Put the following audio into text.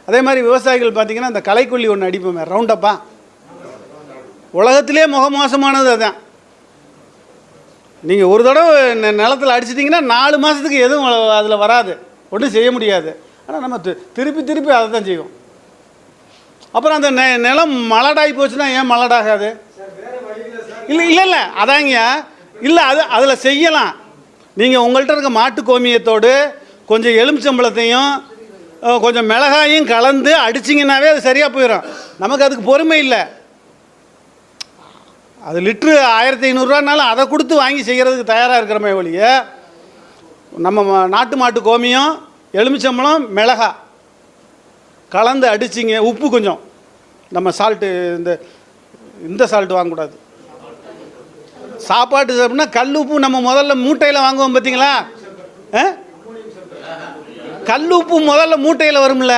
அதே மாதிரி விவசாயிகள் பார்த்திங்கன்னா இந்த களைக்கொல்லி ஒன்று அடிப்போமே ரவுண்டப்பா, உலகத்திலே மோசமானது அதுதான். நீங்கள் ஒரு தடவை நிலத்தில் அடிச்சிட்டிங்கன்னா 4 மாதத்துக்கு எதுவும் அதில் வராது, ஒன்றும் செய்ய முடியாது. ஆனால் நம்ம திருப்பி அதை தான் செய்வோம். அப்புறம் அந்த நிலம் மலடாகி போச்சுன்னா ஏன் மலடாகாது? இல்லை அதாங்கய்யா, இல்லை அதில் செய்யலாம். நீங்கள் உங்கள்கிட்ட இருக்க மாட்டு கோமியத்தோடு கொஞ்சம் எலுமிச்சம்பழத்தையும் கொஞ்சம் மிளகாயும் கலந்து அடிச்சிங்கன்னாவே அது சரியாக போயிடும். நமக்கு அதுக்கு பொறுமை இல்லை. அது லிட்ரு 1500 அதை கொடுத்து வாங்கி செய்கிறதுக்கு தயாராக இருக்கிறமே ஒழிய, நம்ம நாட்டு மாட்டு கோமியம் எலுமிச்சம்பழம் மிளகா கலந்து அடிச்சிங்க, உப்பு கொஞ்சம், நம்ம சால்ட்டு இந்த சால்ட்டு வாங்கக்கூடாது. சாப்பாட்டு சாப்பிட்னா கல் உப்பு நம்ம முதல்ல மூட்டையில் வாங்குவோம் பார்த்தீங்களா? கல் உப்பு முதல்ல மூட்டையில் வரும்ல.